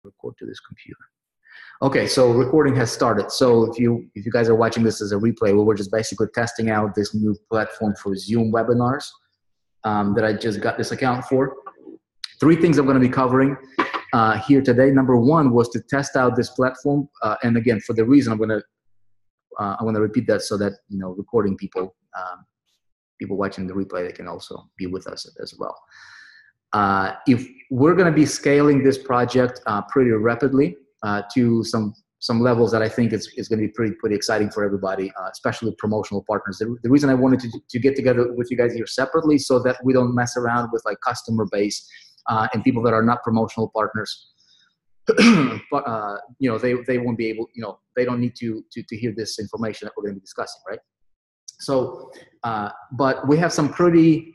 record to this computer. Okay, so recording has started. So if you guys are watching this as a replay, well, we're just basically testing out this new platform for Zoom webinars that I just got this account for. Three things I'm going to be covering here today. Number one was to test out this platform, and again, for the reason I'm going to repeat that so that recording people, people watching the replay, they can also be with us as well. If we're going to be scaling this project pretty rapidly to some levels that I think is going to be pretty exciting for everybody, especially promotional partners. The reason I wanted to get together with you guys here separately so that we don't mess around with like customer base and people that are not promotional partners. But they won't be able, they don't need to hear this information that we're going to be discussing, right? So, but we have some pretty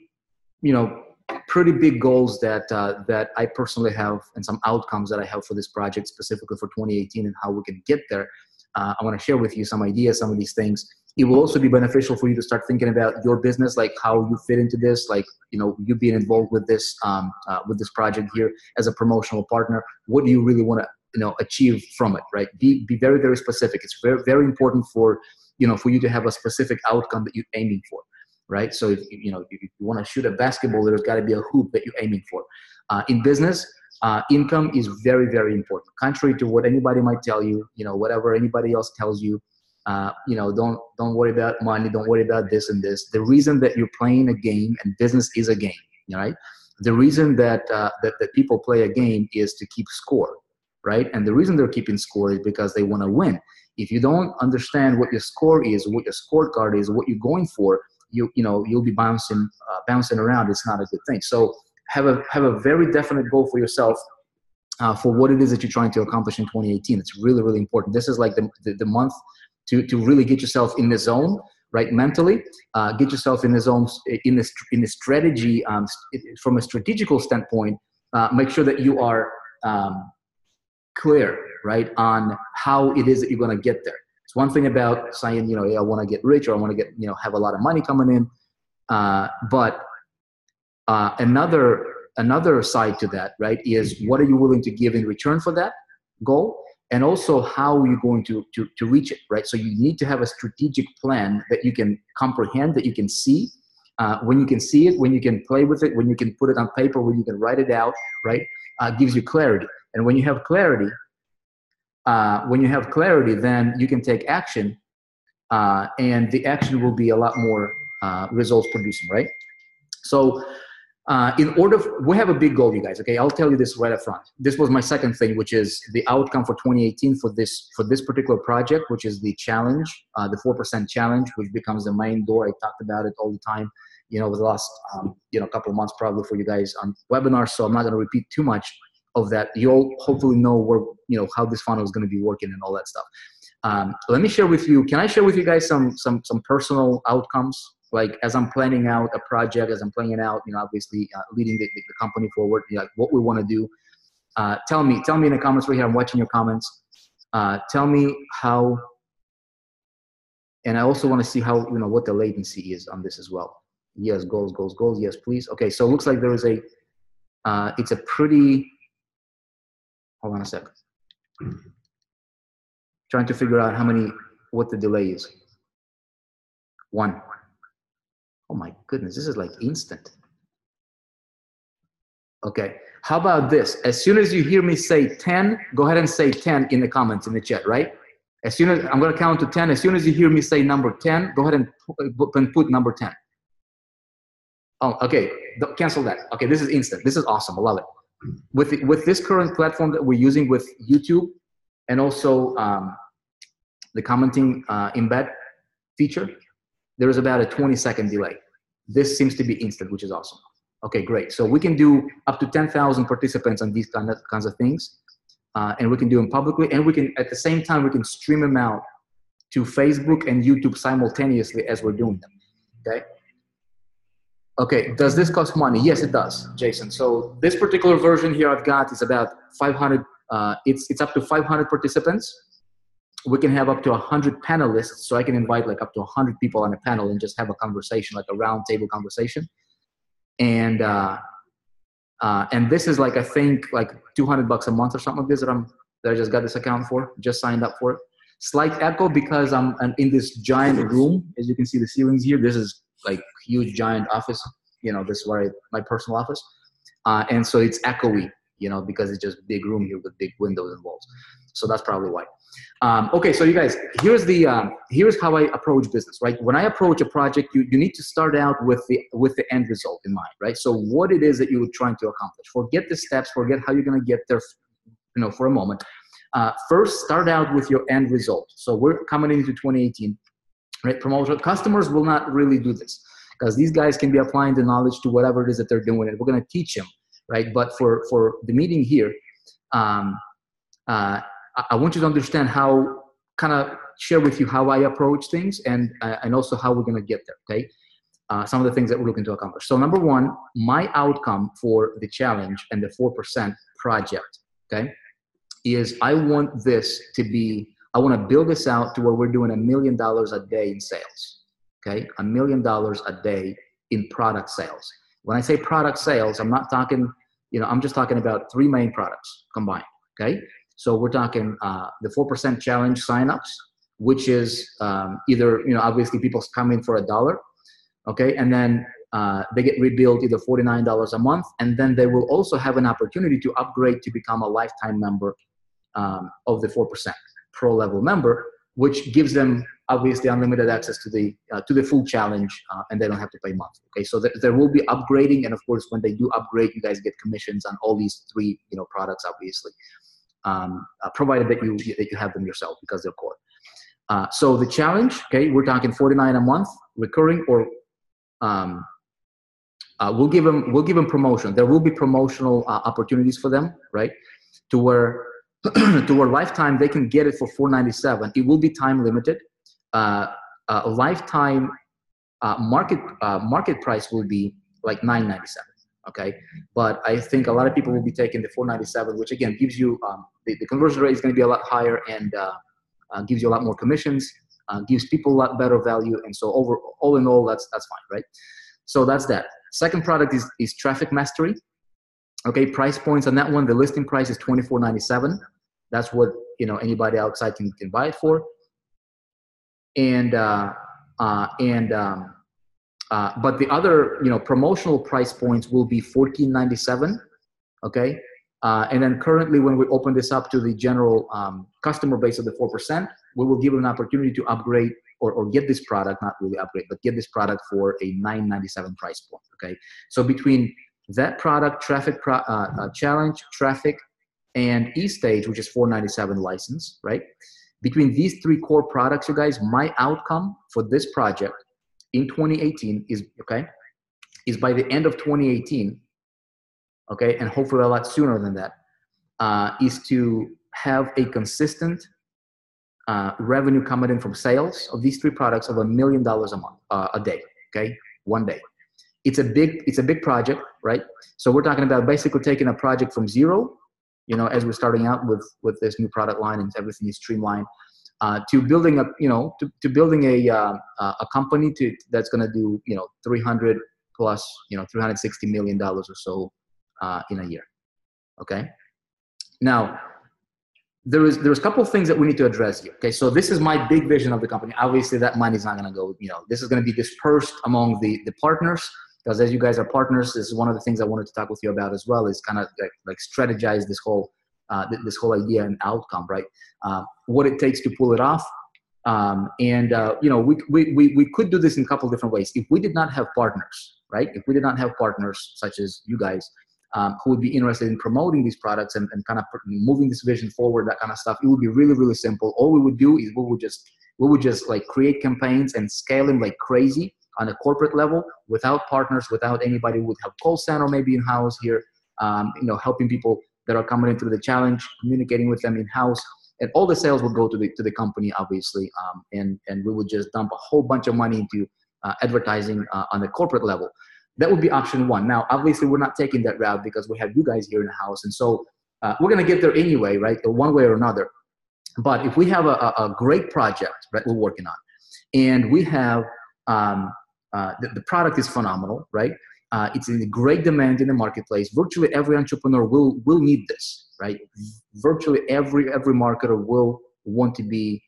big goals that I personally have, and some outcomes that I have for this project specifically for 2018 and how we can get there. I want to share with you some ideas, some of these things. It will also be beneficial for you to start thinking about your business, like how you fit into this, like, you being involved with this project here as a promotional partner. What do you really want to, achieve from it, right? Be very, very specific. It's very, very important for you to have a specific outcome that you're aiming for. Right? So if you want to shoot a basketball, there's got to be a hoop that you're aiming for. In business, income is very, very important. Contrary to what anybody might tell you, whatever anybody else tells you, don't worry about money, don't worry about this and this. The reason that you're playing a game, and business is a game, right? The reason that people play a game is to keep score, right? And the reason they're keeping score is because they want to win. If you don't understand what your score is, what your scorecard is, what you're going for, you'll be bouncing around. It's not a good thing. So have a very definite goal for yourself for what it is that you're trying to accomplish in 2018. It's really, really important. This is like the month to really get yourself in the zone, right? Mentally, get yourself in the zone, in the strategy, from a strategical standpoint. Make sure that you are clear, right, on how it is that you're going to get there. It's one thing about saying, I want to get rich, or I want to get, have a lot of money coming in. But another side to that, right, is what are you willing to give in return for that goal? And also how are you going to reach it, right? So you need to have a strategic plan that you can comprehend, that you can see. When you can see it, when you can play with it, when you can put it on paper, when you can write it out, right, gives you clarity. And when you have clarity, then you can take action, and the action will be a lot more results producing, right? So we have a big goal, you guys, okay? I'll tell you this right up front. This was my second thing, which is the outcome for 2018 for this particular project, which is the challenge, the 4% challenge, which becomes the main door. I talked about it all the time, over the last, couple of months probably for you guys on webinars, so I'm not going to repeat too much of that. You'll hopefully know where, how this funnel is going to be working and all that stuff. Let me share with you, can I share with you guys some personal outcomes? Like as I'm planning out a project, as I'm planning out, obviously leading the company forward, like what we want to do. Tell me in the comments right here, I'm watching your comments. Tell me how, and I also want to see how, what the latency is on this as well. Yes, goals, yes, please. Okay, so it looks like there is it's a pretty, hold on a second. Trying to figure out what the delay is. 1. Oh my goodness, this is like instant. Okay, how about this? As soon as you hear me say 10, go ahead and say 10 in the comments, in the chat, right? As soon as, I'm gonna count to 10. As soon as you hear me say number 10, go ahead and put number 10. Oh, okay, cancel that. Okay, this is instant. This is awesome, I love it. With this current platform that we're using with YouTube, and also the commenting embed feature, there is about a 20-second delay. This seems to be instant, which is awesome. Okay, great. So we can do up to 10,000 participants on these kinds of things, and we can do them publicly, and we can, at the same time, we can stream them out to Facebook and YouTube simultaneously as we're doing them, okay? Okay, does this cost money? Yes, it does, Jason. So this particular version here I've got is about 500, it's up to 500 participants. We can have up to 100 panelists, so I can invite like up to 100 people on a panel and just have a conversation, like a round table conversation. And And this is like, I think like $200 a month or something like this that I just got this account for, just signed up for it. Slight echo because I'm in this giant room. As you can see the ceilings here, this is like huge giant office. You know, this is where my personal office. And so it's echoey, you know, because it's just big room here with big windows and walls. So that's probably why. Okay, so you guys, here's how I approach business, right? When I approach a project, you need to start out with the end result in mind, right? So what it is that you're trying to accomplish. Forget the steps, forget how you're going to get there, you know, for a moment. First, start out with your end result. So we're coming into 2018, right? Promotion customers will not really do this because these guys can be applying the knowledge to whatever it is that they're doing, and we're going to teach them, right? But for the meeting here, I want you to understand how, kind of share with you how I approach things and also how we're going to get there, okay? Some of the things that we're looking to accomplish. So number one, my outcome for the challenge and the 4% project, okay, is I want to build this out to where we're doing $1 million a day in sales, okay? $1 million a day in product sales. When I say product sales, I'm not talking, you know, I'm just talking about 3 main products combined, okay? So we're talking the 4% challenge signups, which is either, you know, obviously people come in for $1, okay? And then they get rebilled either $49 a month, and then they will also have an opportunity to upgrade to become a lifetime member of the 4% pro level member, which gives them obviously unlimited access to the full challenge, and they don't have to pay monthly. Okay, so there will be upgrading, and of course, when they do upgrade, you guys get commissions on all these 3, you know, products, obviously, provided that you have them yourself because they're core. So the challenge, okay, we're talking $49 a month, recurring, or we'll give them promotion. There will be promotional opportunities for them, right? To where lifetime they can get it for $497. It will be time limited. Lifetime market price will be like $997. Okay, but I think a lot of people will be taking the $497, which again gives you the conversion rate is going to be a lot higher and gives you a lot more commissions, gives people a lot better value, and so all in all, that's fine, right? So that's that. Second product is Traffic Mastery. Okay, price points on that one. The listing price is $24.97. That's what, you know, anybody outside can buy it for. But the other, you know, promotional price points will be $14.97. Okay, and then currently, when we open this up to the general customer base of the 4%, we will give them an opportunity to upgrade or get this product, not really upgrade, but get this product for a $997 price point. Okay, so between that product, challenge, traffic, and eStage, which is $497 license, right? Between these 3 core products, you guys, my outcome for this project in 2018 is by the end of 2018, okay, and hopefully a lot sooner than that, is to have a consistent revenue coming in from sales of these 3 products of $1 million a month, a day, okay, one day. It's a big project, right? So we're talking about basically taking a project from zero, you know, as we're starting out with this new product line and everything is streamlined, to building a, you know, to building a company that's going to do, you know, 300 plus, you know, $360 million or so in a year. Okay. Now, there's a couple of things that we need to address here. Okay, so this is my big vision of the company. Obviously, that money is not going to go. You know, this is going to be dispersed among the partners. Because as you guys are partners, this is one of the things I wanted to talk with you about as well, is kind of like strategize this whole idea and outcome, right? What it takes to pull it off. You know, we could do this in a couple of different ways. If we did not have partners, right? If we did not have partners such as you guys, who would be interested in promoting these products and kind of moving this vision forward, that kind of stuff, it would be really, really simple. All we would do is we would just like create campaigns and scale them like crazy on a corporate level without partners, without anybody who would have call center maybe in-house here, you know, helping people that are coming into the challenge, communicating with them in-house, and all the sales would go to the company, obviously, and we would just dump a whole bunch of money into advertising on the corporate level. That would be option 1. Now, obviously, we're not taking that route because we have you guys here in the house, and so we're going to get there anyway, right, one way or another. But if we have a great project that we're working on, and we have the product is phenomenal, right? It's in great demand in the marketplace. Virtually every entrepreneur will need this, right? Virtually every marketer will want to be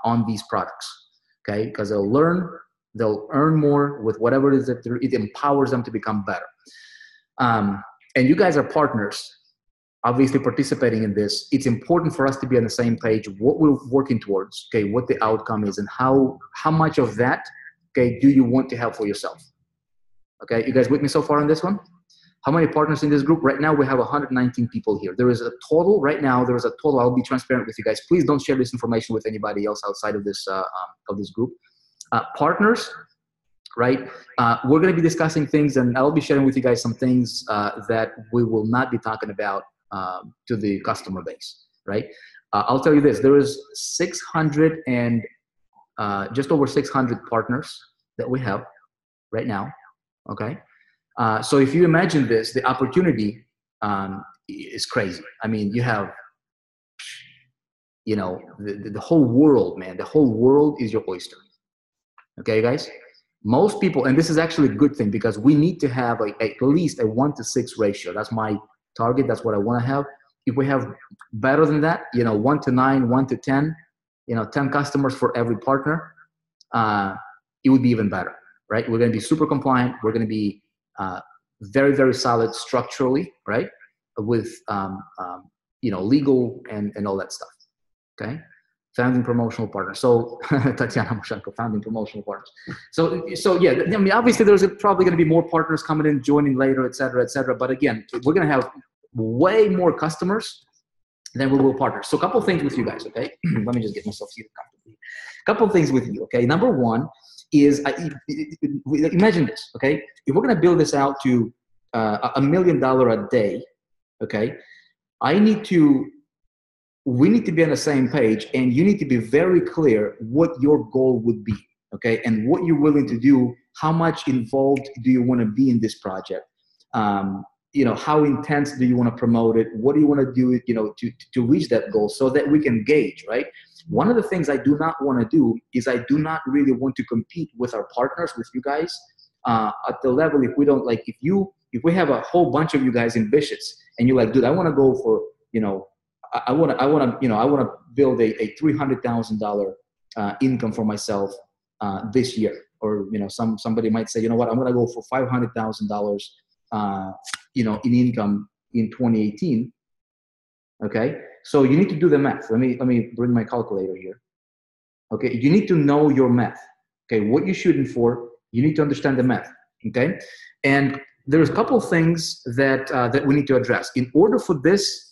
on these products, okay? Because they'll earn more with whatever it is that it empowers them to become better. And you guys are partners, obviously participating in this. It's important for us to be on the same page, what we're working towards, okay, what the outcome is, and how much of that, okay, do you want to have for yourself? Okay, you guys with me so far on this one? How many partners in this group? Right now we have 119 people here. There is a total, right now, there is a total, I'll be transparent with you guys. Please don't share this information with anybody else outside of this group. Partners, right? We're going to be discussing things, and I'll be sharing with you guys some things that we will not be talking about to the customer base, right? I'll tell you this, there is 600 and just over 600 partners that we have right now, okay? So if you imagine this, the opportunity is crazy. I mean, you have, you know, the whole world, man, the whole world is your oyster. Okay, guys? Most people, and this is actually a good thing because we need to have at least a 1-to-6 ratio. That's my target. That's what I want to have. If we have better than that, you know, 1-to-9, 1-to-10, you know, 10 customers for every partner, it would be even better, right? We're going to be super compliant. We're going to be very, very solid structurally, right? With, you know, legal and all that stuff, okay? Founding promotional partners. So Tatiana Moshenko, founding promotional partners. So yeah, I mean, obviously there's probably going to be more partners coming in, joining later, et cetera, et cetera. But again, we're going to have way more customers than we will partners. So a couple of things with you guys, okay? Let me just get myself seated comfortably. A couple of things with you, okay? Number one is, imagine this, okay? If we're going to build this out to $1 million a day, okay? We need to be on the same page, and you need to be very clear what your goal would be, okay? And what you're willing to do, how much involved do you want to be in this project? You know, how intense do you want to promote it? What do you want to do, you know, to reach that goal so that we can gauge, right? One of the things I do not want to do is I do not really want to compete with our partners, with you guys, at the level if we don't, like, if we have a whole bunch of you guys ambitious and you're like, dude, I want to go for, you know, I want to build a $300,000 income for myself this year, or you know, somebody might say, you know what, I'm going to go for $500,000, you know, in income in 2018. Okay, so you need to do the math. Let me bring my calculator here. Okay, you need to know your math. Okay, what you're shooting for, you need to understand the math. Okay, and there's a couple of things that that we need to address in order for this.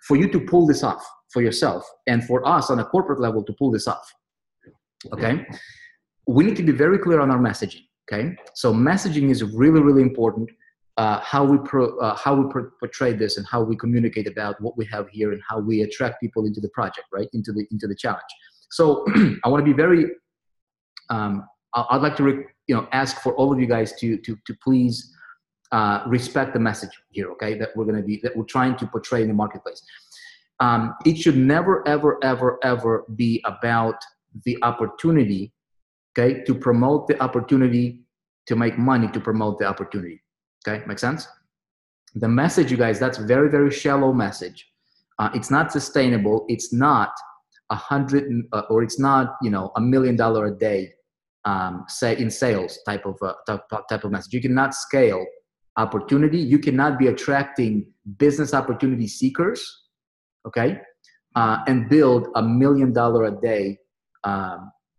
For you to pull this off for yourself, and for us on a corporate level to pull this off, okay? We need to be very clear on our messaging, okay? So messaging is really, really important. How we portray this and how we communicate about what we have here and how we attract people into the project, right? Into the challenge. So I want to be very. I'd like to ask for all of you guys to please. Respect the message here, okay? That we're trying to portray in the marketplace. It should never, ever, ever, ever be about the opportunity, okay? To promote the opportunity, to make money, to promote the opportunity. Okay, make sense? The message, you guys, that's very, very shallow message. It's not sustainable. It's not or it's not, you know, $1 million a day, say in sales type of message. You cannot scale opportunity. You cannot be attracting business opportunity seekers, okay, and build $1 million a day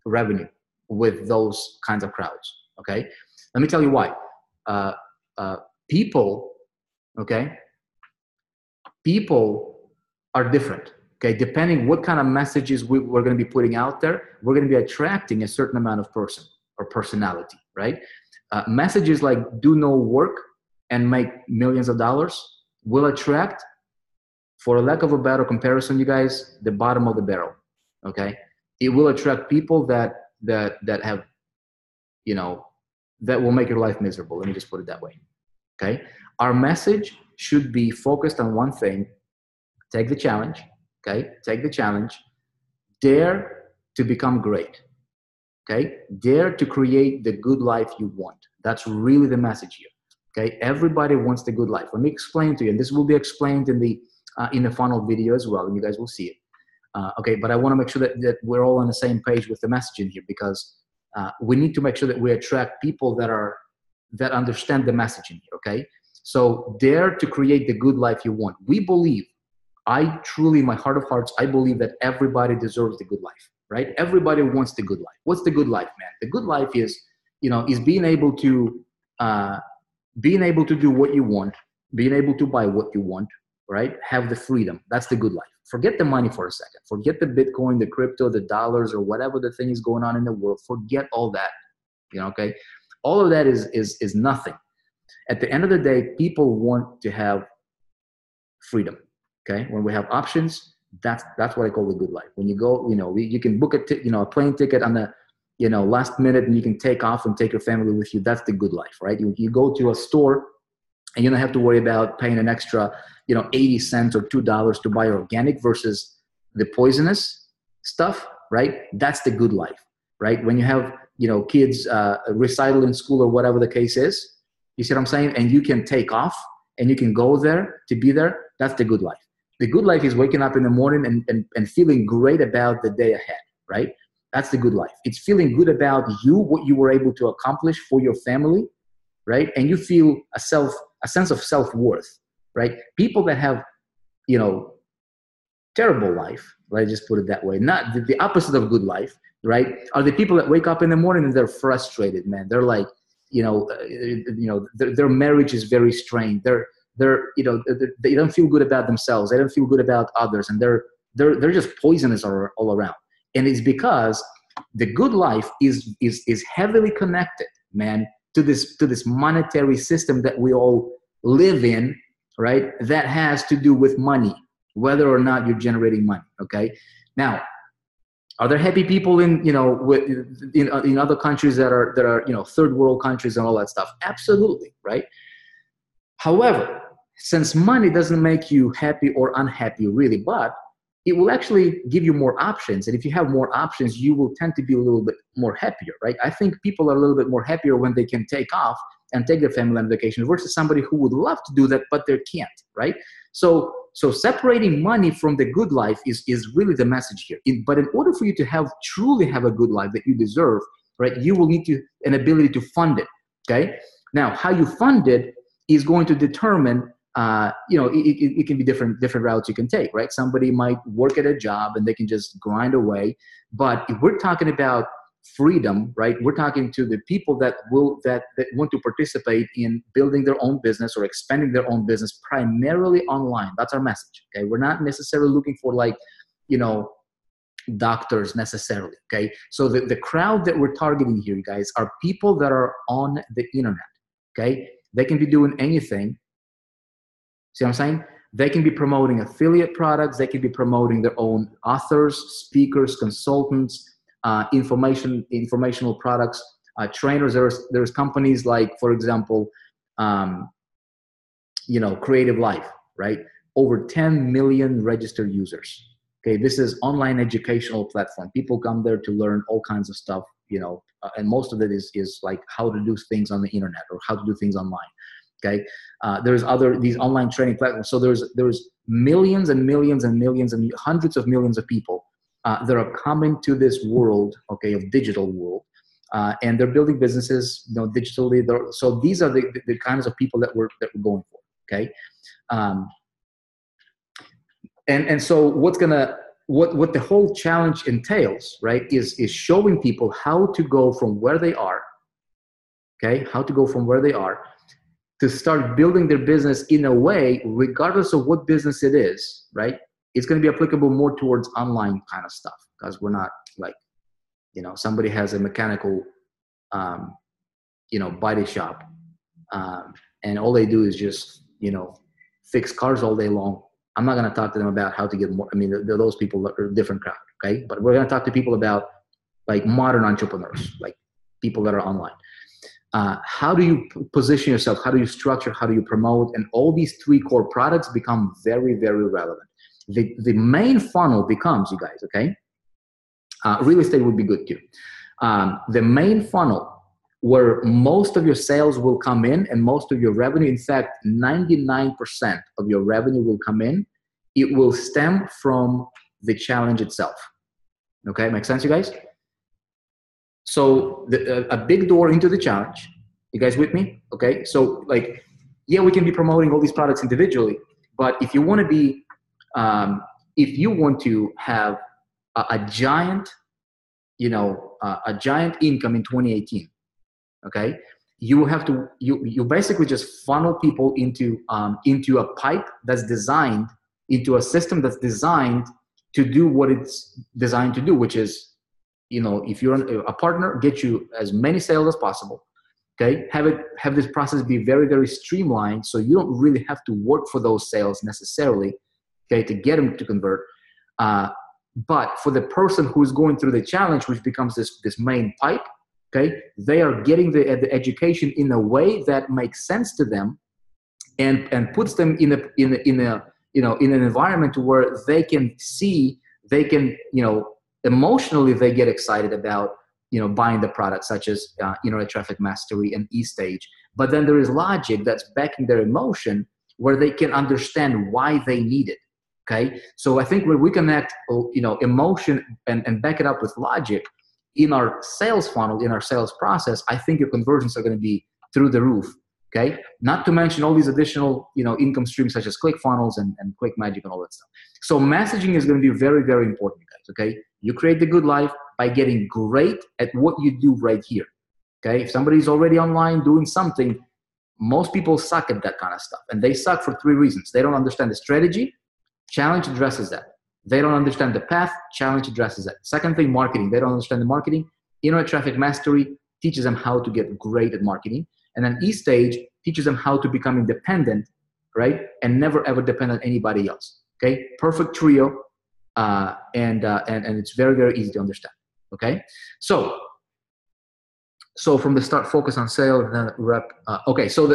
revenue with those kinds of crowds, okay? Let me tell you why. People, okay, people are different, okay? Depending what kind of messages we're going to be putting out there, we're going to be attracting a certain amount of person or personality, right? Messages like do no work and make millions of dollars will attract, for a lack of a better comparison, you guys, the bottom of the barrel, okay? It will attract people that have, you know, that will make your life miserable. Let me just put it that way, okay? Our message should be focused on one thing. Take the challenge, okay? Take the challenge. Dare to become great, okay? Dare to create the good life you want. That's really the message here. Okay, everybody wants the good life. Let me explain to you, and this will be explained in the funnel video as well, and you guys will see it. Okay, but I want to make sure that we're all on the same page with the messaging here, because we need to make sure that we attract people that understand the messaging here. Okay, so dare to create the good life you want. We believe, I truly, in my heart of hearts, I believe that everybody deserves the good life, right? Everybody wants the good life. What's the good life, man? The good life is, is being able to do what you want, being able to buy what you want, right? Have the freedom. That's the good life. Forget the money for a second. Forget the Bitcoin, the crypto, the dollars, or whatever the thing is going on in the world. Forget all that. Okay? All of that is nothing. At the end of the day, people want to have freedom. Okay? When we have options, that's what I call the good life. When you go, you can book a plane ticket on the last minute, and you can take off and take your family with you. That's the good life, right? You go to a store and you don't have to worry about paying an extra, 80 cents or $2 to buy organic versus the poisonous stuff, right? That's the good life, right? When you have, kids recital in school or whatever the case is, you see what I'm saying? And you can take off and you can go there to be there. That's the good life. The good life is waking up in the morning and feeling great about the day ahead, right? That's the good life. It's feeling good about you, what you were able to accomplish for your family, right? And you feel a sense of self-worth, right? People that have, terrible life, let's just put it that way, not the opposite of good life, right? Are the people that wake up in the morning and they're frustrated, man. They're like, their marriage is very strained. They don't feel good about themselves. They don't feel good about others, and they're just poisonous all around. And it's because the good life is heavily connected, man, to this monetary system that we all live in, right? That has to do with money, whether or not you're generating money. Okay. Now, are there happy people in other countries that are third world countries and all that stuff? Absolutely, right? However, since money doesn't make you happy or unhappy, really, but it will actually give you more options. And if you have more options, you will tend to be a little bit more happier, right? I think people are a little bit more happier when they can take off and take their family on vacation versus somebody who would love to do that, but they can't, right? So separating money from the good life is really the message here. But in order for you to truly have a good life that you deserve, right, you will need an ability to fund it, okay? Now, how you fund it is going to determine it can be different routes you can take, right? Somebody might work at a job and they can just grind away. But if we're talking about freedom, right? We're talking to the people that want to participate in building their own business or expanding their own business primarily online. That's our message. Okay. We're not necessarily looking for doctors necessarily. Okay. So the crowd that we're targeting here, guys, are people that are on the internet. Okay. They can be doing anything. See what I'm saying? They can be promoting affiliate products. They can be promoting their own authors, speakers, consultants, informational products, trainers. There's companies like, for example, Creative Life, right? Over 10 million registered users. Okay, this is online educational platform. People come there to learn all kinds of stuff, and most of it is like how to do things on the internet or how to do things online. Okay, there's these online training platforms. So there's millions and millions and millions and hundreds of millions of people that are coming to this world, okay, of digital world, and they're building businesses, digitally. So these are the kinds of people that we're going for. Okay, and so what the whole challenge entails, right, is showing people how to go from where they are. Okay, how to go from where they are to start building their business in a way, regardless of what business it is, right? It's going to be applicable more towards online kind of stuff, because we're not like, somebody has a mechanical, body shop, and all they do is just, fix cars all day long. I'm not going to talk to them about how to get more. I mean, those people are a different crowd, okay? But we're going to talk to people about like modern entrepreneurs, like people that are online. How do you position yourself? How do you structure? How do you promote? And all these three core products become very, very relevant. The main funnel becomes, you guys, okay? Real estate would be good too. The main funnel where most of your sales will come in and most of your revenue, in fact, 99% of your revenue will come in. It will stem from the challenge itself. Okay, make sense, you guys? So a big door into the challenge. You guys with me? Okay, so like, yeah, we can be promoting all these products individually, but if you want to be, if you want to have a giant, a giant income in 2018, okay, you have to, you basically just funnel people into a pipe that's designed, into a system that's designed to do what it's designed to do, which is, if you're a partner, get you as many sales as possible. Okay, have this process be very, very streamlined, so you don't really have to work for those sales necessarily, okay, to get them to convert. But for the person who's going through the challenge, which becomes this main pipe, okay, they are getting the education in a way that makes sense to them, and puts them in an environment where they can see, emotionally they get excited about buying the product, such as Internet Traffic Mastery and eStage. But then there is logic that's backing their emotion, where they can understand why they need it. Okay, so I think when we connect emotion and back it up with logic in our sales funnel, in our sales process, I think your conversions are going to be through the roof. Okay, not to mention all these additional income streams such as ClickFunnels and ClickMagick and all that stuff. So messaging is going to be very, very important, guys. Okay, you create the good life by getting great at what you do right here. Okay, if somebody's already online doing something, most people suck at that kind of stuff, and they suck for 3 reasons. They don't understand the strategy. Challenge addresses that. They don't understand the path. Challenge addresses that. Second thing, marketing. They don't understand the marketing. Internet Traffic Mastery teaches them how to get great at marketing. And then eStage teaches them how to become independent, right? And never ever depend on anybody else. Okay, perfect trio, and it's very, very easy to understand. Okay, so from the start, focus on sale, and then rep. Okay, so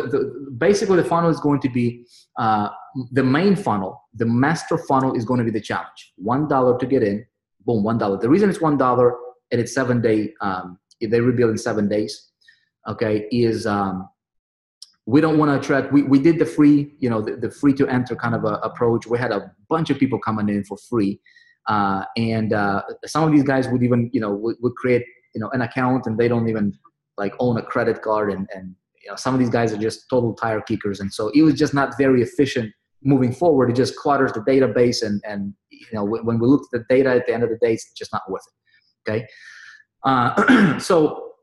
basically the funnel is going to be the main funnel. The master funnel is going to be the challenge. $1 to get in, boom, $1. The reason it's $1 and it's 7 day, they rebuild in 7 days. Okay, is we don't want to attract. We did the free, the free to enter kind of a approach. We had a bunch of people coming in for free, and some of these guys would even, would create, an account, and they don't even like own a credit card, and some of these guys are just total tire kickers, and so it was just not very efficient moving forward. It just clutters the database, and when we look at the data at the end of the day, it's just not worth it. Okay, so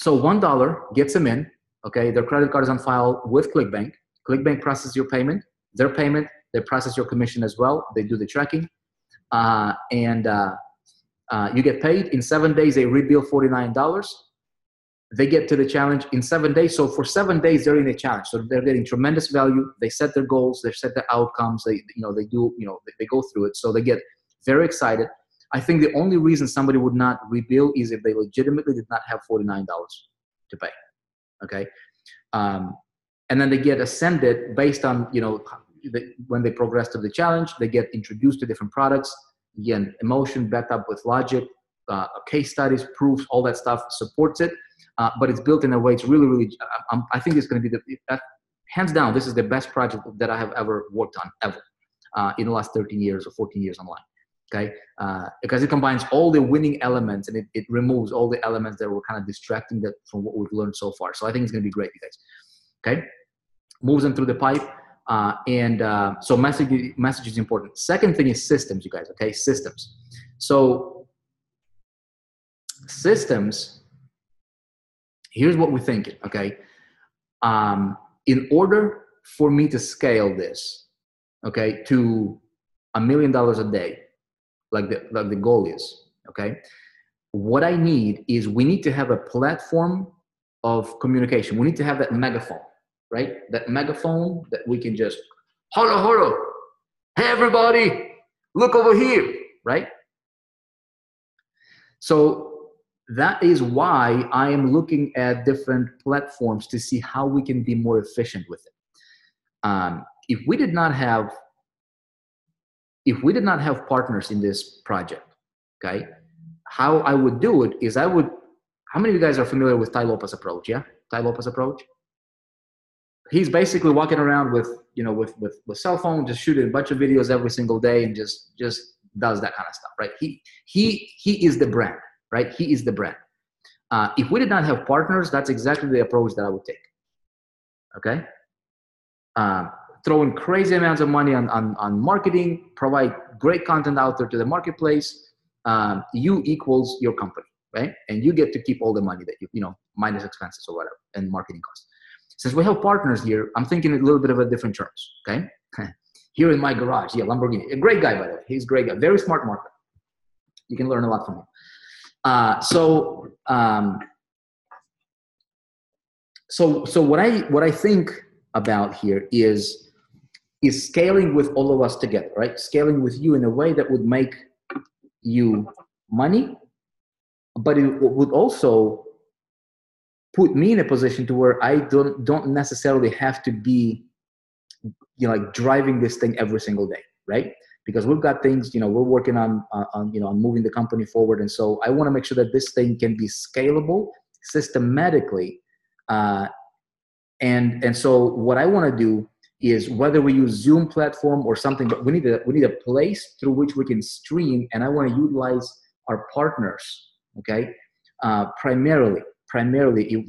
$1 gets them in. Okay, their credit card is on file with ClickBank. ClickBank processes your payment. Their payment, they process your commission as well. They do the tracking, and you get paid in 7 days. They rebill $49. They get to the challenge in 7 days. So for 7 days, they're in a challenge. So they're getting tremendous value. They set their goals. They set their outcomes. They go through it. So they get very excited. I think the only reason somebody would not rebill is if they legitimately did not have $49 to pay. Okay, and then they get ascended based on when they progress to the challenge. They get introduced to different products. Again, emotion backed up with logic, case studies, proofs, all that stuff supports it. But it's built in a way. It's really, really. I think it's going to be hands down. This is the best project that I have ever worked on ever in the last 13 years or 14 years online. Okay, because it combines all the winning elements, and it removes all the elements that were kind of distracting from what we've learned so far. So I think it's going to be great, you guys. Okay, moves them through the pipe, so message is important. Second thing is systems, you guys. Okay, systems. So systems. Here's what we're thinking. Okay, in order for me to scale this, okay, to $1 million a day. Like the goal is, okay? What I need is we need to have a platform of communication. We need to have that megaphone, right? That megaphone that we can just, hello, hey everybody, look over here, right? So that is why I am looking at different platforms to see how we can be more efficient with it. If we did not have partners in this project, okay, how I would do it is I would how many of you guys are familiar with Tai Lopez approach? Yeah, Tai Lopez approach. He's basically walking around with, you know, with cell phone, just shooting a bunch of videos every single day and just does that kind of stuff, right? He is the brand, right? He is the brand. If we did not have partners, that's exactly the approach that I would take. Okay. Throwing crazy amounts of money on marketing, provide great content out there to the marketplace. You equals your company, right? And you get to keep all the money that you know, minus expenses or whatever, and marketing costs. Since we have partners here, I'm thinking a little bit of a different terms, okay? Here in my garage, yeah, Lamborghini, a great guy, by the way. He's a great guy, very smart marketer. You can learn a lot from him. So what I think about here is scaling with all of us together, right? Scaling with you in a way that would make you money, but it would also put me in a position to where I don't necessarily have to be, you know, like driving this thing every single day, right? Because we've got things, you know, we're working on you know, on moving the company forward, and so I want to make sure that this thing can be scalable systematically, and so what I want to do is, whether we use Zoom platform or something, but we need a place through which we can stream, and I want to utilize our partners, okay? Primarily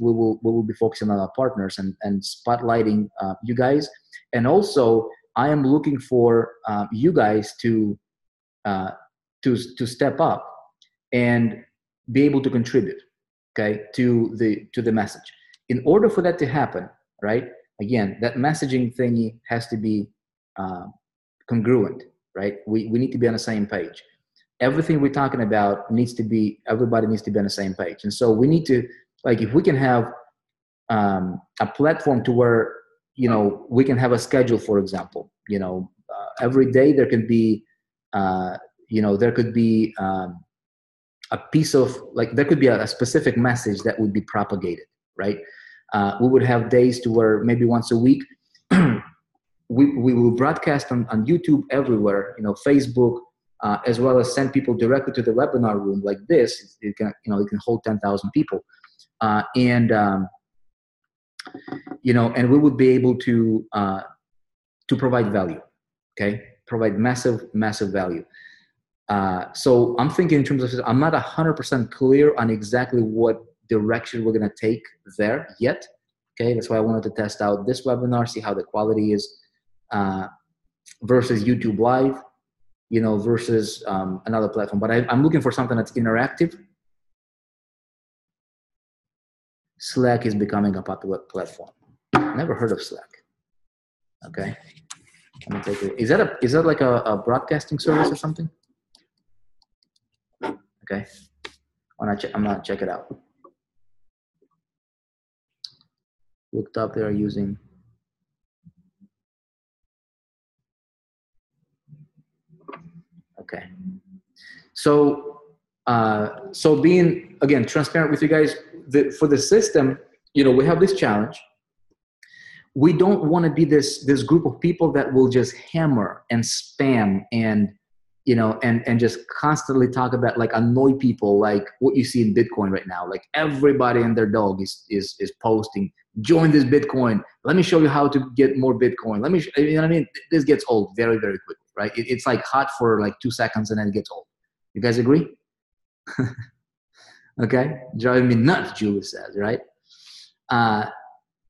we will be focusing on our partners and spotlighting you guys. And also I am looking for you guys to step up and be able to contribute, okay, to the message. In order for that to happen, right, again, that messaging thingy has to be congruent, right? We need to be on the same page. Everything we're talking about everybody needs to be on the same page. And so we need to, like, if we can have a platform to where, you know, we can have a schedule, for example, you know, every day there can be, you know, there could be a piece of, like, there could be a specific message that would be propagated, right? We would have days to where maybe once a week, we will broadcast on YouTube everywhere, you know, Facebook, as well as send people directly to the webinar room like this. It can, you know, it can hold 10,000 people. You know, and we would be able to provide value, okay? Provide massive value. So I'm thinking in terms of, I'm not 100% clear on exactly what direction we're gonna take there yet, okay? That's why I wanted to test out this webinar, see how the quality is versus YouTube Live, you know, versus another platform. But I'm looking for something that's interactive. Slack is becoming a popular platform. Never heard of Slack. Okay, let me take it. Is that like a broadcasting service or something? Okay, I'm gonna check it out. Looked up, they are using. Okay, so being, again, transparent with you guys, for the system, you know, we have this challenge. We don't want to be this group of people that will just hammer and spam and, you know, and just constantly talk about, like, annoy people, like what you see in Bitcoin right now. Like, everybody and their dog is posting, join this Bitcoin. Let me show you how to get more Bitcoin. Let me, you know what I mean? This gets old very, very quickly, right? It's like hot for like 2 seconds and then it gets old. You guys agree? Okay, driving me nuts, Julie says, right?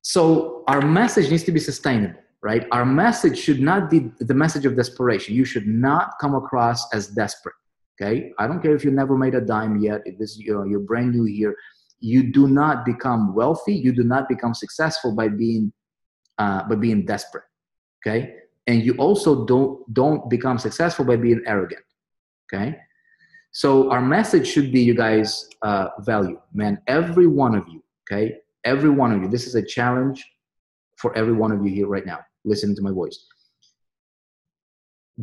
So our message needs to be sustainable, right? Our message should not be the message of desperation. You should not come across as desperate, okay? I don't care if you never made a dime yet. If this, you know, you're brand new here, you do not become wealthy. You do not become successful by being desperate, okay? And you also don't become successful by being arrogant, okay? So our message should be, you guys, value, man. Every one of you, okay? Every one of you. This is a challenge for every one of you here right now, listening to my voice.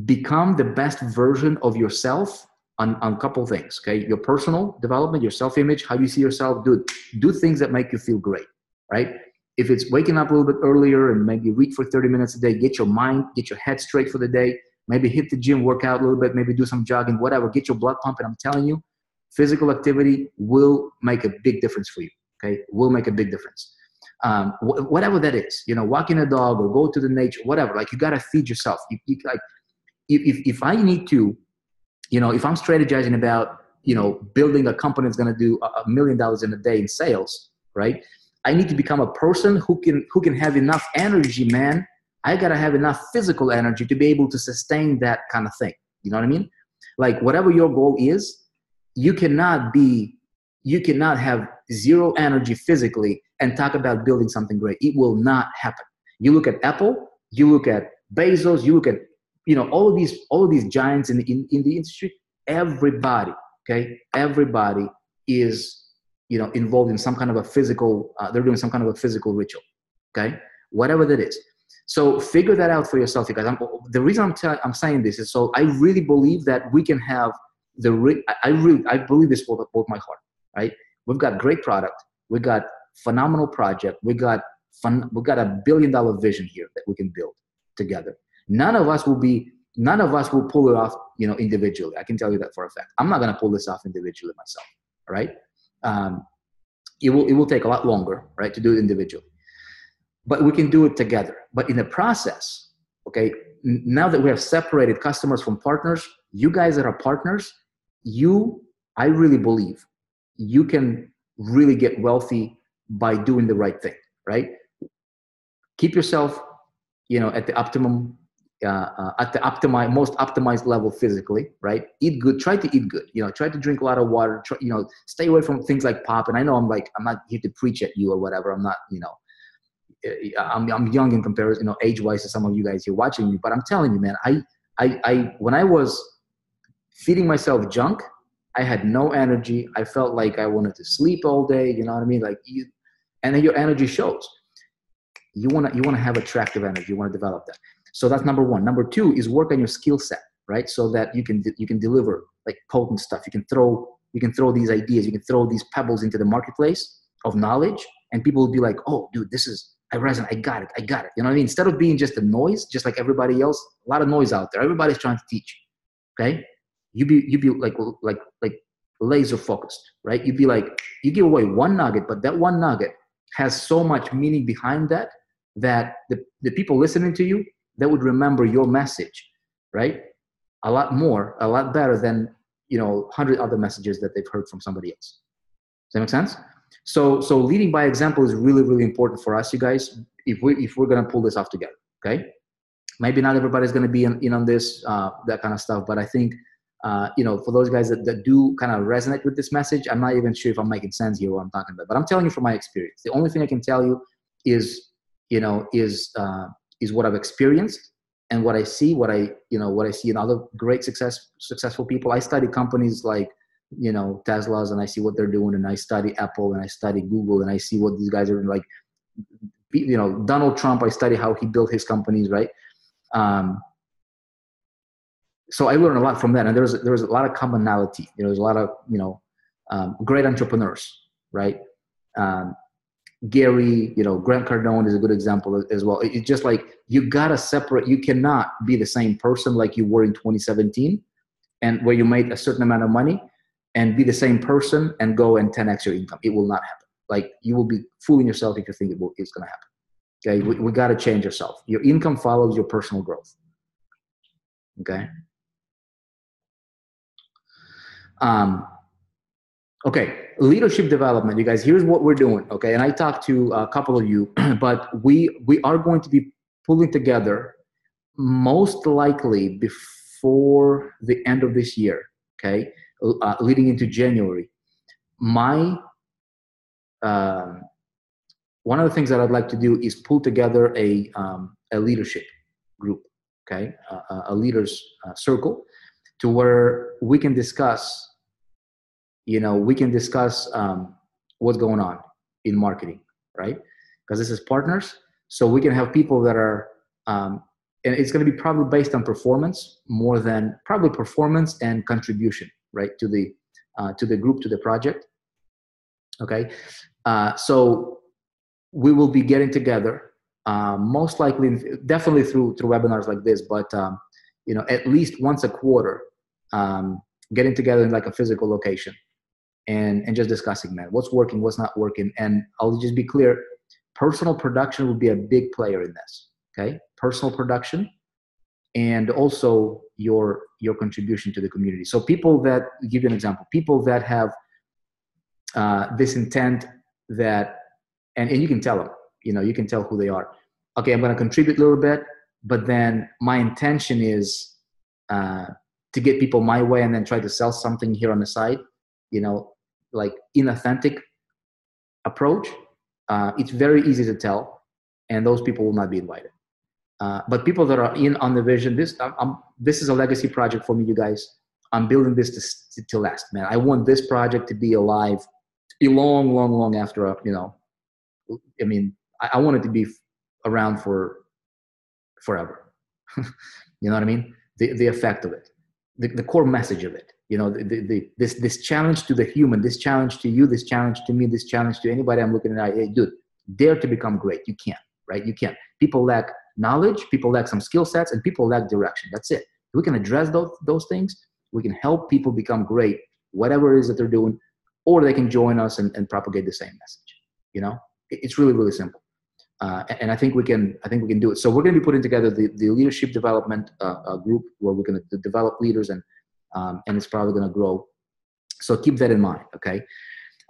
Become the best version of yourself on a couple things, okay? Your personal development, your self-image, how you see yourself. Do things that make you feel great, right? If it's waking up a little bit earlier and maybe read for 30 minutes a day, get your mind, get your head straight for the day. Maybe hit the gym, work out a little bit, maybe do some jogging, whatever. Get your blood pumping. I'm telling you, Physical activity will make a big difference for you. Okay, will make a big difference. Whatever that is, walking a dog or go to the nature, whatever. Like, you gotta feed yourself. Like, if I need to, if I'm strategizing about, building a company that's going to do $1 million in a day in sales, right? I need to become a person who can have enough energy, man. I got to have enough physical energy to be able to sustain that kind of thing. You know what I mean? Like, whatever your goal is, you cannot have zero energy physically and talk about building something great. It will not happen. You look at Apple, you look at Bezos, you look at, all of these giants in the industry. Everybody is, involved in some kind of a physical, they're doing some kind of a physical ritual. Okay. Whatever that is. So figure that out for yourself, you guys. The reason I'm saying this is, so I really believe that we can have I believe this with my heart, right? We've got great product. We got phenomenal project. We got a $1 billion vision here that we can build together. None of us will pull it off, individually. I can tell you that for a fact. I'm not going to pull this off individually myself. All right. It will take a lot longer, right, to do it individually, but we can do it together. But in the process, okay, now that we have separated customers from partners, you guys that are partners, I really believe you can really get wealthy by doing the right thing, right? Keep yourself, at the optimum, most optimized level physically, right? Eat good. Try to eat good. Try to drink a lot of water. Stay away from things like pop. And I know I'm not here to preach at you or whatever. I'm not, I'm young in comparison, age-wise to some of you guys here watching me. But I'm telling you, man, I when I was feeding myself junk, I had no energy. I felt like I wanted to sleep all day. You know what I mean? And then your energy shows. You want to have attractive energy. You want to develop that. So that's number one. Number two is work on your skill set, right? So that you can deliver like potent stuff. You can throw these ideas. You can throw these pebbles into the marketplace of knowledge, and people will be like, "Oh, dude, I resonate. I got it. You know what I mean? Instead of being just a noise, just like everybody else, a lot of noise out there. Everybody's trying to teach. Okay, you be like laser focused, right? You give away one nugget, but that one nugget has so much meaning behind that the people listening to you, they would remember your message, right? A lot better than 100 other messages that they've heard from somebody else. Does that make sense? So leading by example is really, really important for us, you guys, if we're gonna pull this off together. Okay, maybe not everybody's gonna be in on this that kind of stuff, but I think for those guys that do kind of resonate with this message, I'm not even sure if I'm making sense here what I'm talking about, but I'm telling you from my experience. The only thing I can tell you is what I've experienced and what I see, what I see in other great successful people. I study companies like, Tesla's, and I see what they're doing, and I study Apple, and I study Google, and I see what these guys are like. Donald Trump, I study how he built his companies, right? So I learned a lot from that, and there was a lot of commonality. There's a lot of great entrepreneurs, right? Gary, Grant Cardone is a good example as well. It's just like you gotta separate. You cannot be the same person like you were in 2017, and where you made a certain amount of money, and be the same person and go and 10x your income. It will not happen. Like, you will be fooling yourself if you think it's going to happen. Okay, we got to change yourself. Your income follows your personal growth. Okay. Okay, leadership development, you guys. Here's what we're doing. Okay, and I talked to a couple of you, but we are going to be pulling together, most likely before the end of this year. Okay, leading into January. One of the things that I'd like to do is pull together a leadership group. Okay, a leaders circle, to where we can discuss. What's going on in marketing, right? Because this is partners. So we can have people that are, and it's going to be probably based on performance more than probably performance and contribution, right? To the group, to the project. Okay. So we will be getting together, most likely, definitely through webinars like this, but, at least once a quarter, getting together in like a physical location. and just discussing, man, what's working, what's not working. And I'll just be clear, personal production will be a big player in this, okay? Personal production, and also your contribution to the community. So people that, give you an example, people that have this intent that, and you can tell them, you can tell who they are. Okay, I'm going to contribute a little bit, but then my intention is to get people my way and then try to sell something here on the side, like inauthentic approach. It's very easy to tell, and those people will not be invited. But people that are in on the vision, this is a legacy project for me, you guys. I'm building this to last, man. I want this project to be alive a long, long, long after, I mean, I want it to be around for forever. You know what I mean? The effect of it, the core message of it, this challenge to the human, this challenge to you, this challenge to me, this challenge to anybody I'm looking at. Hey, dude, dare to become great. You can't, right? You can't. People lack knowledge, people lack some skill sets, and people lack direction. That's it. We can address those things. We can help people become great, whatever it is that they're doing, or they can join us and propagate the same message. It's really, really simple. And I think we can do it. So we're going to be putting together the leadership development group where we're going to develop leaders, and it's probably going to grow. So keep that in mind, okay?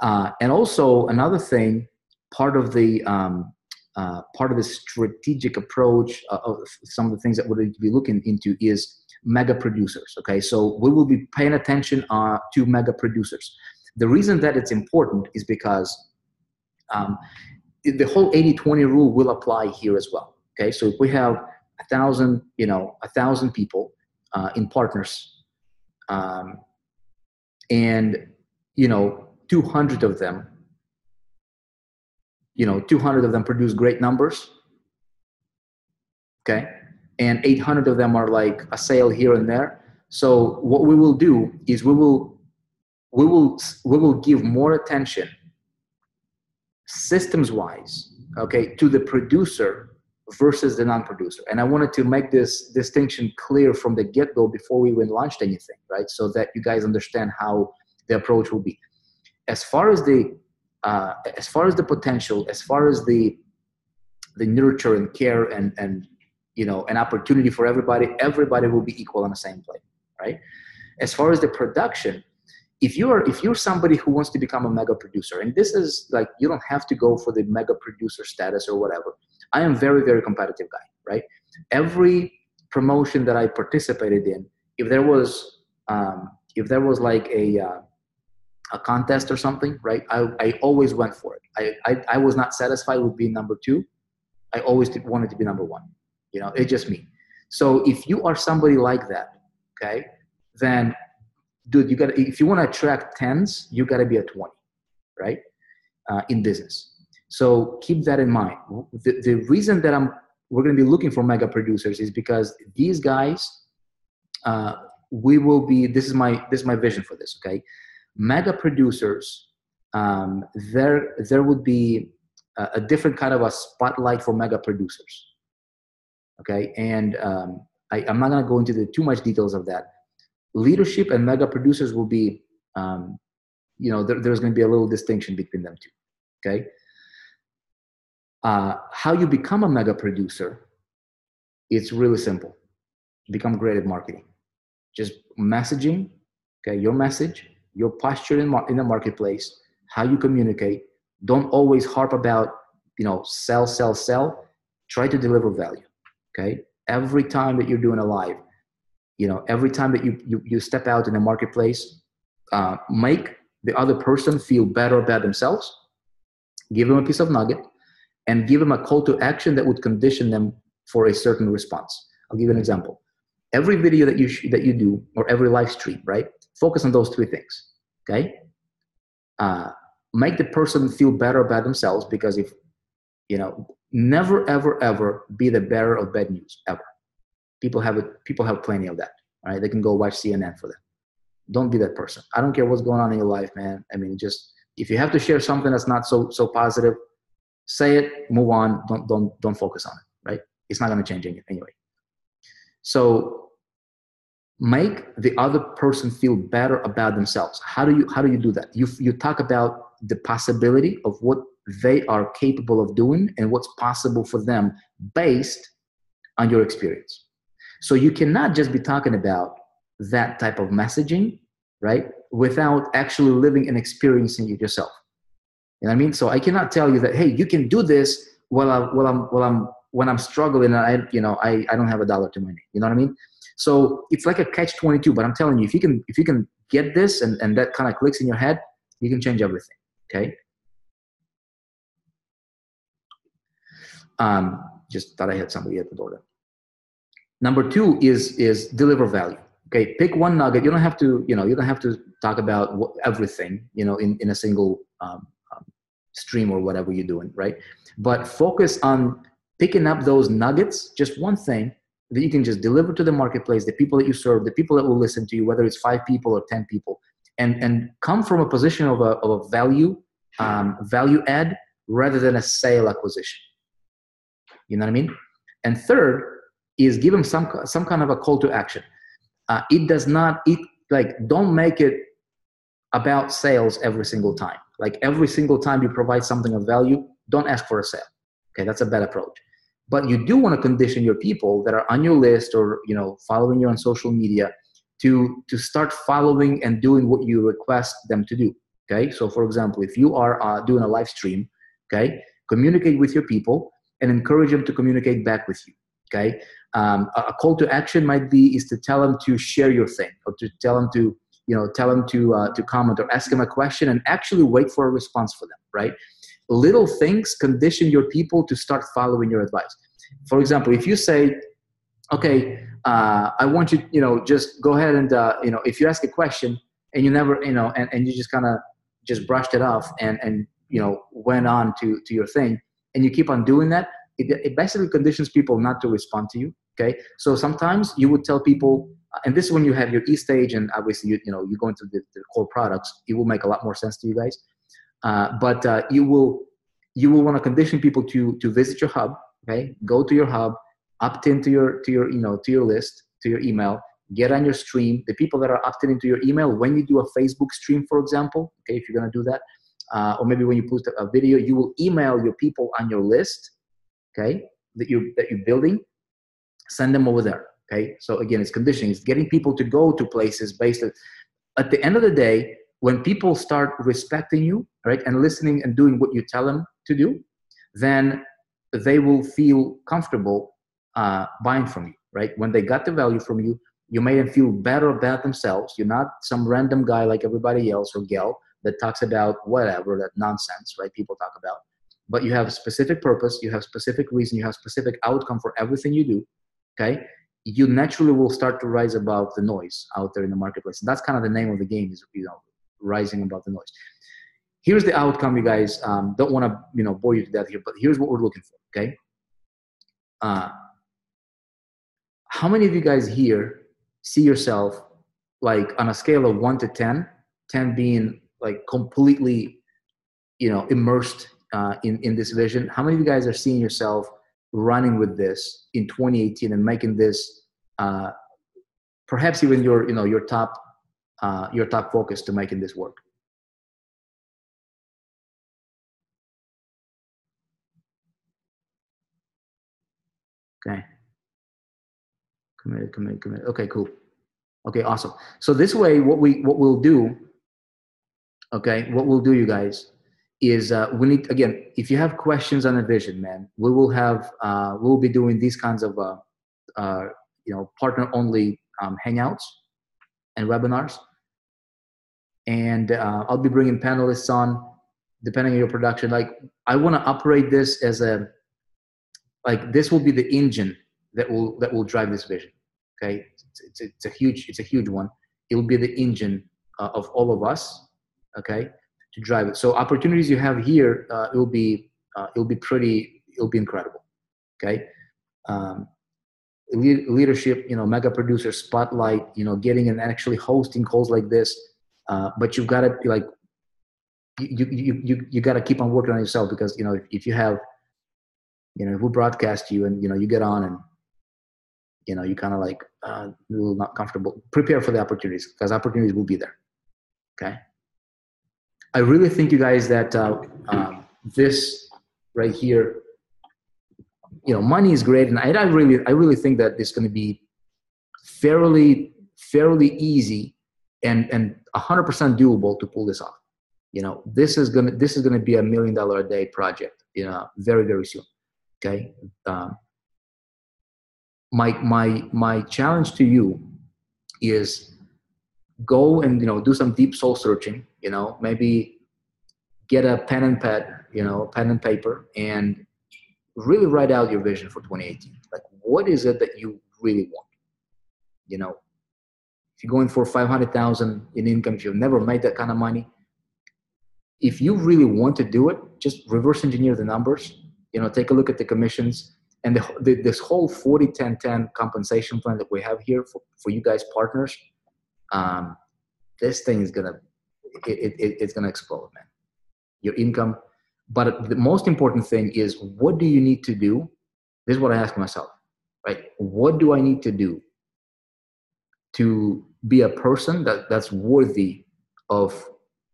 And also another thing, part of the strategic approach of some of the things that we're going to be looking into is mega producers, okay? So we will be paying attention to mega producers. The reason that it's important is because the whole 80-20 rule will apply here as well, okay? So if we have 1,000 people in partners, and 200 of them, 200 of them produce great numbers, okay? And 800 of them are like a sale here and there. So what we will do is we will give more attention systems-wise, okay, to the producer versus the non-producer. And I wanted to make this distinction clear from the get-go before we even launched anything, right? So that you guys understand how the approach will be. As far as the potential, as far as the nurture and care and an opportunity for everybody will be equal on the same plane, right? As far as the production, if you're somebody who wants to become a mega producer, and this is like, you don't have to go for the mega producer status or whatever. I am very, very competitive guy, right? Every promotion that I participated in, if there was like a contest or something, right? I always went for it. I was not satisfied with being number 2. I always wanted to be number 1. It's just me. So if you are somebody like that, okay, then dude, if you want to attract 10s, you got to be a 20, right? In business. So keep that in mind. The reason that we're going to be looking for mega producers is because these guys, this is my vision for this, okay? Mega producers, there would be a different kind of a spotlight for mega producers, okay? And I'm not going to go into too much details of that. Leadership and mega producers will be, there's going to be a little distinction between them two, okay? How you become a mega producer, it's really simple. Become great at marketing. Just messaging, okay, your message, your posture in the marketplace, how you communicate. Don't always harp about, sell. Try to deliver value, okay? Every time that you're doing a live, every time that you step out in the marketplace, make the other person feel better about themselves, give them a piece of nugget, and give them a call to action that would condition them for a certain response. I'll give you an example. Every video that you do, or every live stream, right? Focus on those 3 things, okay? Make the person feel better about themselves, because if, never, ever, ever be the bearer of bad news, ever. People have plenty of that, right? They can go watch CNN for that. Don't be that person. I don't care what's going on in your life, man. I mean, just, if you have to share something that's not so positive, say it, move on. Don't focus on it, right? It's not going to change anything anyway. So make the other person feel better about themselves. How do you do that? You talk about the possibility of what they are capable of doing and what's possible for them based on your experience. So you cannot just be talking about that type of messaging, right, without actually living and experiencing it yourself. You know what I mean? So I cannot tell you that, hey, you can do this when I'm struggling and I don't have $1 to my name. You know what I mean? So it's like a catch-22. But I'm telling you, if you can get this and that kind of clicks in your head, you can change everything. Okay. Just thought I had somebody at the door there. Number 2 is deliver value. Okay, pick one nugget. You don't have to talk about everything, in a single stream or whatever you're doing, right? But focus on picking up those nuggets, just one thing that you can just deliver to the marketplace, the people that you serve, the people that will listen to you, whether it's 5 people or 10 people, and come from a position of a value add rather than a sale acquisition. You know what I mean? And third is give them some kind of a call to action. Don't make it about sales every single time. Like every single time you provide something of value, don't ask for a sale. Okay, that's a bad approach. But you do want to condition your people that are on your list or following you on social media to start following and doing what you request them to do. Okay, so for example, if you are doing a live stream, okay, communicate with your people and encourage them to communicate back with you. Okay, a call to action might be is to tell them to share your thing, or to tell them to to comment or ask them a question and actually wait for a response for them. Right? Little things condition your people to start following your advice. For example, if you say, okay, I want you, just go ahead and, if you ask a question and you never, and you just kind of just brushed it off and went on to your thing, and you keep on doing that, it basically conditions people not to respond to you. Okay. So sometimes you would tell people, and this is when you have your E-stage and obviously, you go into the core products, it will make a lot more sense to you guys. But you will want to condition people to visit your hub. Okay, go to your hub, opt into your list, to your email, get on your stream. The people that are opted into your email, when you do a Facebook stream, for example, okay, if you're gonna do that, or maybe when you post a video, you will email your people on your list, okay, that you're building, send them over there. Okay, so again, it's conditioning. It's getting people to go to places based on. At the end of the day, when people start respecting you, right, and listening and doing what you tell them to do, then they will feel comfortable buying from you, right? When they got the value from you, you made them feel better about themselves. You're not some random guy like everybody else or gal that talks about whatever, that nonsense, right? People talk about. But you have a specific purpose, you have specific reason, you have specific outcome for everything you do, okay? You naturally will start to rise above the noise out there in the marketplace. And that's kind of the name of the game, is rising above the noise. Here's the outcome, you guys. Don't want to bore you to death here, but here's what we're looking for. Okay. How many of you guys here see yourself like on a scale of 1 to 10, 10 being like completely, immersed in this vision? How many of you guys are seeing yourself running with this in 2018 and making this perhaps even your top focus to making this work? Okay. Committed. Okay, cool. Okay, awesome. So this way, what we'll do, you guys, is we need, again, if you have questions on the vision, man, we will have, we'll be doing these kinds of, partner only hangouts and webinars. And I'll be bringing panelists on, depending on your production. Like, I want to operate this as this will be the engine that will drive this vision. Okay, it's a huge one. It will be the engine of all of us. Okay, to drive it. So opportunities you have here, it will be incredible. Okay, leadership, mega producer spotlight, getting and actually hosting calls like this. But you've got to be like, you got to keep on working on yourself, because if you have, if we broadcast you and you get on and you know, you kind of like a little not comfortable. Prepare for the opportunities, because opportunities will be there. Okay. I really think, you guys, that this right here, you know, money is great, and I really think that it's going to be fairly easy and 100% doable to pull this off. You know, this is gonna be $1 million a day project, you know, very soon. Okay. My challenge to you is go and, you know, do some deep soul searching. You know, maybe get a pen and pad, you know, pen and paper, and really write out your vision for 2018. Like, what is it that you really want? You know, if you're going for 500,000 in income, if you've never made that kind of money, if you really want to do it, just reverse engineer the numbers. You know, take a look at the commissions and this whole 40-10-10 compensation plan that we have here for you guys partners. This thing is it's gonna explode, man. Your income. But the most important thing is, what do you need to do? This is what I ask myself, right? What do I need to do to be a person that's worthy of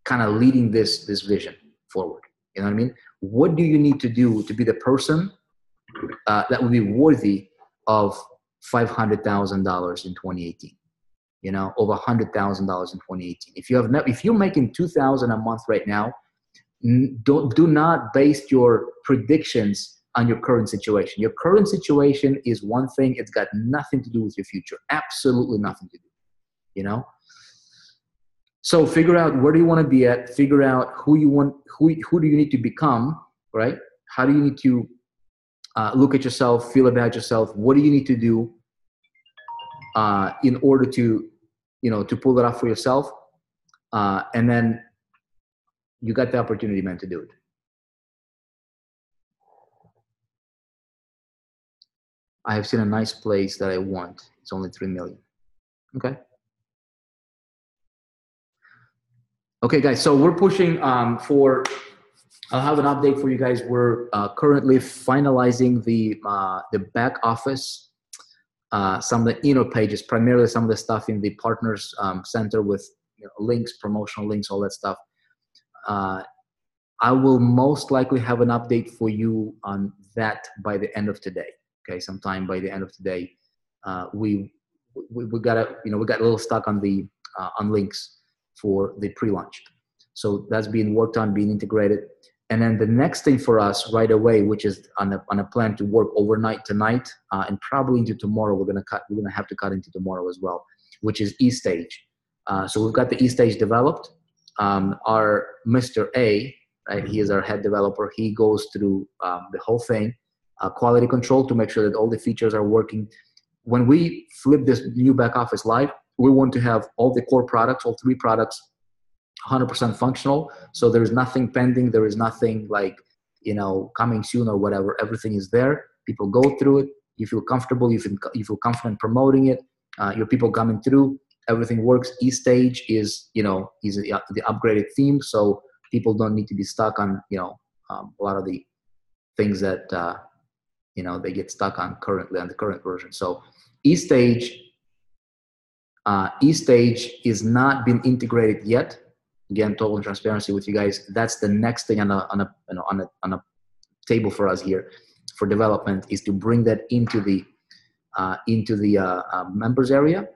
kind of leading this vision forward? You know what I mean? What do you need to do to be the person that would be worthy of $500,000 in 2018? You know, over $100,000 in 2018. If you're making $2,000 a month right now, do not base your predictions on your current situation. Your current situation is one thing. It's got nothing to do with your future. Absolutely nothing to do. You know? So figure out where do you want to be at. Figure out who do you need to become, right? How do you need to look at yourself, feel about yourself? What do you need to do in order to, you know, to pull it off for yourself? And then you got the opportunity, man, to do it. I have seen a nice place that I want. It's only 3 million. Okay. Okay, guys. So we're pushing for. I'll have an update for you guys. We're currently finalizing the back office, some of the inner pages, primarily some of the stuff in the partners center with, you know, links, promotional links, all that stuff. I will most likely have an update for you on that by the end of today. Okay, sometime by the end of today. We got a little stuck on the on links for the pre-launch, so that's being worked on, being integrated. And then the next thing for us right away, which is on a plan to work overnight tonight and probably into tomorrow. We're gonna have to cut into tomorrow as well, which is eStage. So we've got the eStage developed. Our Mr. A, right? He is our head developer. He goes through the whole thing, quality control to make sure that all the features are working. When we flip this new back office live, we want to have all the core products, all 3 products, 100% functional. So there is nothing pending. There is nothing like, you know, coming soon or whatever. Everything is there. People go through it. You feel comfortable. You feel confident promoting it. Your people coming through. Everything works. eStage is, you know, is the upgraded theme. So people don't need to be stuck on, you know, a lot of the things that, you know, they get stuck on currently on the current version. So eStage is not been integrated yet. Again, total transparency with you guys. That's the next thing on a table for us here for development, is to bring that into the members area.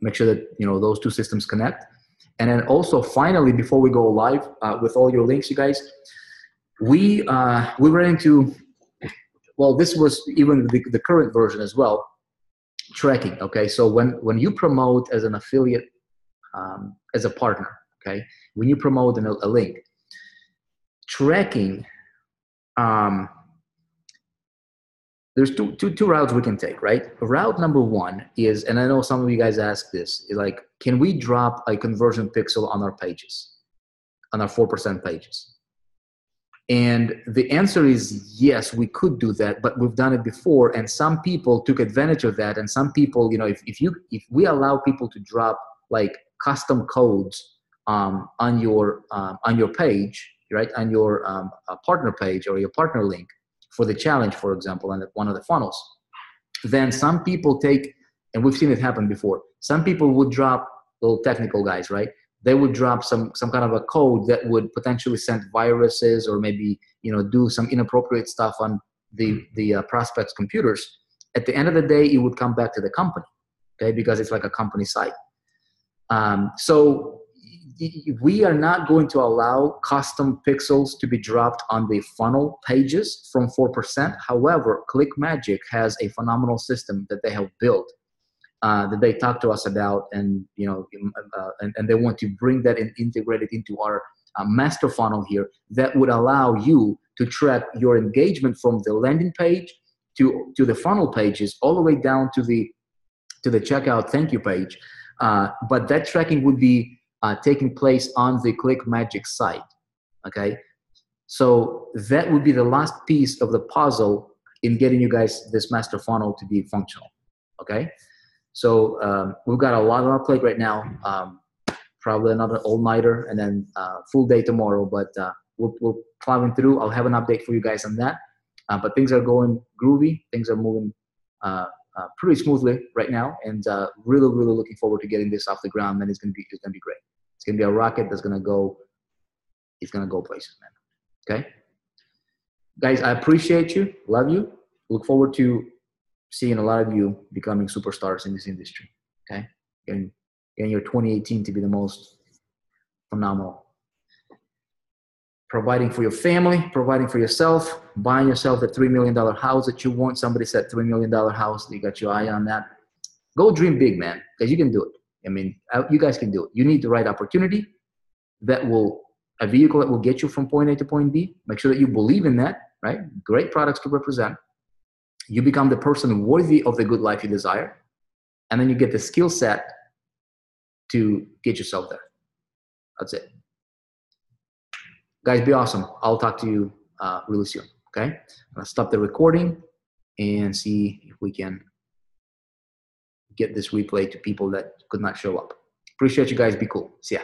Make sure that, you know, those 2 systems connect. And then also, finally, before we go live with all your links, you guys, we ran into, well, this was even the current version as well, tracking. Okay, so when you promote as an affiliate, as a partner, okay, when you promote a link, tracking, there's two routes we can take, right? Route number 1 is, and I know some of you guys ask this, is like, can we drop a conversion pixel on our pages, on our 4% pages? And the answer is yes, we could do that, but we've done it before, and some people took advantage of that. And some people, you know, if we allow people to drop like custom codes on your page, right, on your partner page or your partner link for the challenge, for example, and one of the funnels, then some people take, and we've seen it happen before, some people would drop, little technical guys, right? They would drop some kind of a code that would potentially send viruses or maybe, you know, do some inappropriate stuff on the prospects' computers. At the end of the day, it would come back to the company, okay, because it's like a company site. So we are not going to allow custom pixels to be dropped on the funnel pages from 4%. However, ClickMagic has a phenomenal system that they have built that they talk to us about, and you know, and they want to bring that and integrate it into our master funnel here that would allow you to track your engagement from the landing page to the funnel pages all the way down to the checkout thank you page. But that tracking would be taking place on the ClickMagic site. Okay, so that would be the last piece of the puzzle in getting you guys this master funnel to be functional. Okay. So we've got a lot on our plate right now, probably another all-nighter and then full day tomorrow, but we're plowing through. I'll have an update for you guys on that. But things are going groovy. Things are moving pretty smoothly right now, and really looking forward to getting this off the ground. And it's gonna be great. It's gonna be a rocket that's gonna go. It's gonna go places, man. Okay, guys, I appreciate you. Love you. Look forward to seeing a lot of you becoming superstars in this industry, okay? Getting your 2018 to be the most phenomenal. Providing for your family, providing for yourself, buying yourself that $3 million house that you want. Somebody said $3 million house, you got your eye on that. Go dream big, man, because you can do it. I mean, you guys can do it. You need the right opportunity a vehicle that will get you from point A to point B. Make sure that you believe in that, right? Great products to represent. You become the person worthy of the good life you desire, and then you get the skill set to get yourself there. That's it. Guys, be awesome. I'll talk to you really soon, okay? I'll stop the recording and see if we can get this replay to people that could not show up. Appreciate you guys. Be cool. See ya.